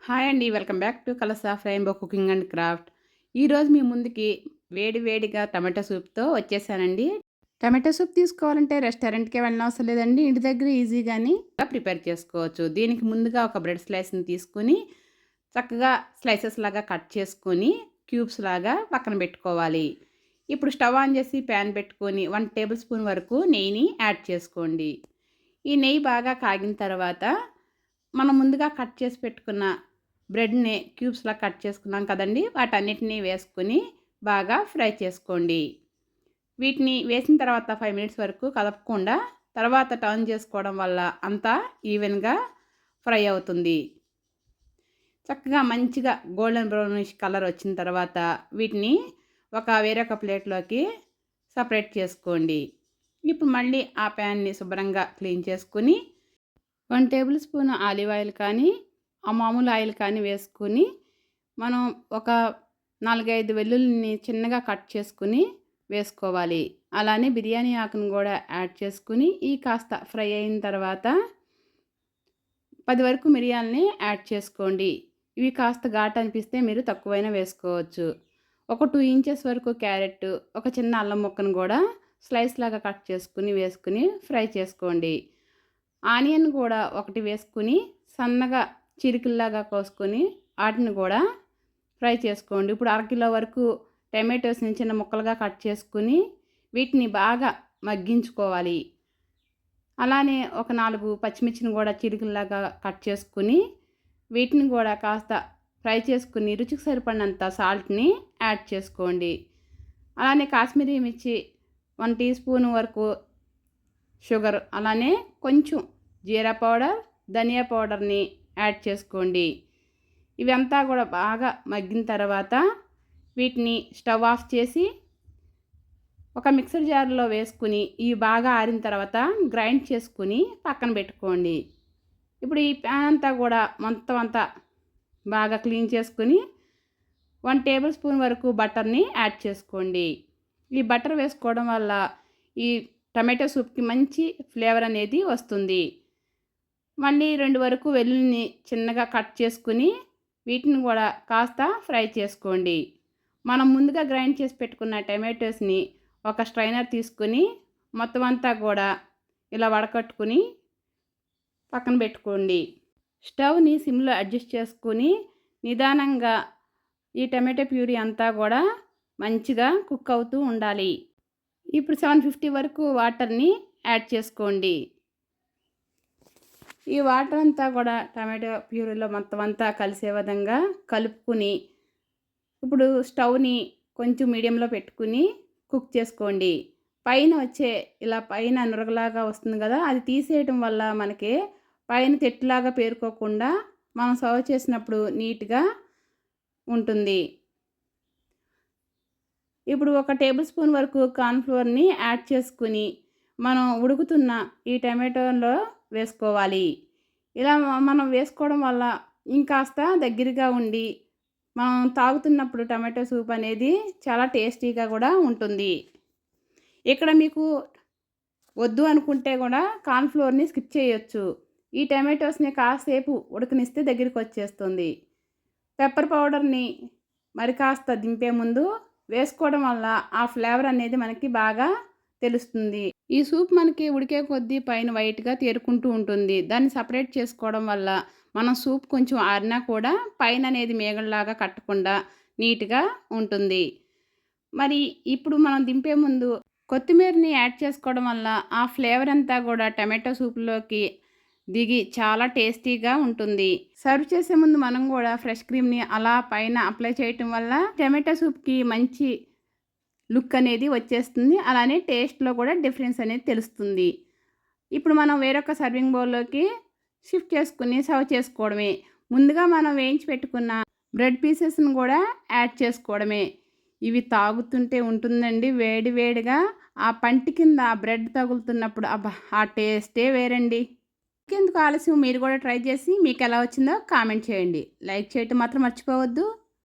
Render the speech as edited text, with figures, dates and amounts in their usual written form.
Hi అండి. Welcome back to colours of rainbow cooking and craft. ఈరోజు మీ ముందుకి వేడి వేడిగా టమాటో సూప్‌తో వచ్చేసానండి. టమాటో సూప్ తీసుకోవాలంటే రెస్టారెంట్‌కే వెళ్ళనవసరం లేదండి. ఇంటి దగ్గర ఈజీగాని ప్రిపేర్ చేసుకోవచ్చు. దీనికి ముందుగా ఒక బ్రెడ్ స్లైస్‌ని తీసుకొని చక్కగా స్లైసెస్ లాగా కట్ చేసుకొని క్యూబ్స్ లాగా పక్కన పెట్టుకోవాలి. ఇప్పుడు స్టవ్ ఆన్ చేసి ప్యాన్ పెట్టుకొని 1 టేబుల్ స్పూన్ వరకు నెయ్యిని యాడ్ చేసుకోండి. ఈ నెయ్యి బాగా కాగిన తర్వాత మనం ముందుగా కట్ చేసి పెట్టుకున్న బ్రెడ్‌ని క్యూబ్స్‌లా కట్ చేసుకున్నాం కదండీ! వాటన్నిటిని వేసుకొని బాగా ఫ్రై చేసుకోండి. వీటిని వేసిన తర్వాత 5 మినిట్స్ వరకు కదపకుండా తర్వాత టర్న్ చేసుకోవడం వల్ల అంతా ఈవెన్‌గా ఫ్రై అవుతుంది. చక్కగా మంచిగా గోల్డెన్ బ్రౌనిష్ కలర్ వచ్చిన తర్వాత వీటిని వేరొక ప్లేట్‌లోకి సెపరేట్ చేసుకోండి. ఇప్పుడు మళ్ళీ ఆ ప్యాన్‌ని శుభ్రంగా క్లీన్ చేసుకొని 1 టేబుల్ స్పూన్ ఆలివ్ ఆయిల్ కానీ, మామూలు ఆయిల్ కానీ వేసుకొని, మనం ఒక 4, 5 వెల్లుల్లిని చిన్నగా కట్ చేసుకొని వేసుకోవాలి. అలానే బిర్యానీ ఆకును కూడా యాడ్ చేసుకొని, కాస్త ఫ్రై అయిన తర్వాత 10 వరకు మిరియాలని యాడ్ చేసుకోండి. ఇవి కాస్త ఘాటు అనిపిస్తే మీరు తక్కువైనా వేసుకోవచ్చు. ఒక 2 ఇంచెస్ వరకు క్యారెట్, ఒక చిన్న అల్లం ముక్కను కూడా స్లైస్ లాగా కట్ చేసుకొని వేసుకొని ఫ్రై చేసుకోండి. ఆనియన్ కూడా ఒకటి వేసుకొని సన్నగా చిరుకుల్లాగా కోసుకొని వాటిని కూడా ఫ్రై చేసుకోండి. ఇప్పుడు అరకిలో వరకు టమాటోస్ని చిన్న ముక్కలుగా కట్ చేసుకుని వీటిని బాగా మగ్గించుకోవాలి. అలానే ఒక 4 పచ్చిమిర్చిని కూడా చిరుకుల్లాగా కట్ చేసుకుని వీటిని కూడా కాస్త ఫ్రై చేసుకుని రుచికి సరిపడినంత సాల్ట్ని యాడ్ చేసుకోండి. అలానే కాశ్మీరీ మిర్చి 1 టీ స్పూన్ వరకు షుగర్, అలానే కొంచెం జీరా పౌడర్, ధనియా పౌడర్ని యాడ్ చేసుకోండి. ఇవంతా కూడా బాగా మగ్గిన తర్వాత వీటిని స్టవ్ ఆఫ్ చేసి ఒక మిక్సర్ జార్లో వేసుకుని ఇవి బాగా ఆరిన తర్వాత గ్రైండ్ చేసుకుని పక్కన పెట్టుకోండి. ఇప్పుడు ఈ ప్యాన్ అంతా కూడా మొత్తం అంతా బాగా క్లీన్ చేసుకుని 1 టేబుల్ స్పూన్ వరకు బటర్ని యాడ్ చేసుకోండి. ఈ బటర్ వేసుకోవడం వల్ల ఈ టమాటో సూప్కి మంచి ఫ్లేవర్ అనేది వస్తుంది. మళ్ళీ 2 వరకు వెల్లుల్లిని చిన్నగా కట్ చేసుకుని వీటిని కూడా కాస్త ఫ్రై చేసుకోండి. మనం ముందుగా గ్రైండ్ చేసి పెట్టుకున్న టమాటోస్ని ఒక స్ట్రైనర్ తీసుకుని మొత్తం అంతా కూడా ఇలా వడకట్టుకుని పక్కన పెట్టుకోండి. స్టవ్ని సిమ్లో అడ్జస్ట్ చేసుకుని నిదానంగా ఈ టమాటో ప్యూరీ అంతా కూడా మంచిగా కుక్ అవుతూ ఉండాలి. ఇప్పుడు 750 వరకు వాటర్ని యాడ్ చేసుకోండి. ఈ వాటర్ అంతా కూడా టమాటో ప్యూరీలో మొత్తం అంతా కలిసే విధంగా కలుపుకుని ఇప్పుడు స్టవ్ని కొంచెం మీడియంలో పెట్టుకుని కుక్ చేసుకోండి. పైన వచ్చే ఇలా పైన నురగలాగా వస్తుంది కదా, అది తీసేయటం వల్ల మనకి పైన తెట్టులాగా పేరుకోకుండా మనం సర్వ్ చేసినప్పుడు నీట్గా ఉంటుంది. ఇప్పుడు 1 టేబుల్ స్పూన్ వరకు కార్న్‌ఫ్లోర్‌ని యాడ్ చేసుకుని మనం ఉడుకుతున్న ఈ టమాటోలో వేసుకోవాలి. ఇలా మనం వేసుకోవడం వల్ల ఇంకాస్త దగ్గరగా ఉండి మనం తాగుతున్నప్పుడు టమాటో సూప్ అనేది చాలా టేస్టీగా కూడా ఉంటుంది. ఇక్కడ మీకు వద్దు అనుకుంటే కూడా కార్న్‌ఫ్లోర్‌ని స్కిప్ చేయొచ్చు. ఈ టమాటోస్ని కాసేపు ఉడకనిస్తే దగ్గరికి వచ్చేస్తుంది. పెప్పర్ పౌడర్ని మరి కాస్త దింపే ముందు వేసుకోవడం వల్ల ఆ ఫ్లేవర్ అనేది మనకి బాగా తెలుస్తుంది. ఈ సూప్ మనకి ఉడికే కొద్దీ పైన వైట్‌గా తేరుకుంటూ ఉంటుంది. దాన్ని సపరేట్ చేసుకోవడం వల్ల మనం సూప్ కొంచెం ఆరినా కూడా పైన అనేది మేగడలాగా కట్టకుండా నీట్‌గా ఉంటుంది. మరి ఇప్పుడు మనం దింపే ముందు కొత్తిమీరని యాడ్ చేసుకోవడం వల్ల ఆ ఫ్లేవర్ అంతా కూడా టమాటో సూప్‌లోకి దిగి చాలా టేస్టీగా ఉంటుంది. సర్వ్ చేసే ముందు మనం కూడా ఫ్రెష్ క్రీమ్‌ని అలా పైన అప్లై చేయటం వల్ల టమాటో సూప్‌కి మంచి లుక్ అనేది వచ్చేస్తుంది. అలానే టేస్ట్‌లో కూడా డిఫరెన్స్ అనేది తెలుస్తుంది. ఇప్పుడు మనం వేరొక సర్వింగ్ బౌల్‌లోకి షిఫ్ట్ చేసుకుని సర్వ్ చేసుకోవడమే. ముందుగా మనం వేయించి పెట్టుకున్న బ్రెడ్ పీసెస్‌ని కూడా యాడ్ చేసుకోవడమే. ఇవి తాగుతుంటే ఉంటుందండి వేడి వేడిగా, ఆ పంటి కింద ఆ బ్రెడ్ తగులుతున్నప్పుడు అబ్బా! ఆ టేస్టే వేరండి. ఇంకెందుకు ఆలస్యం, మీరు కూడా ట్రై చేసి మీకు ఎలా వచ్చిందో కామెంట్ చేయండి. లైక్ చేయటం మాత్రం మర్చిపోవద్దు.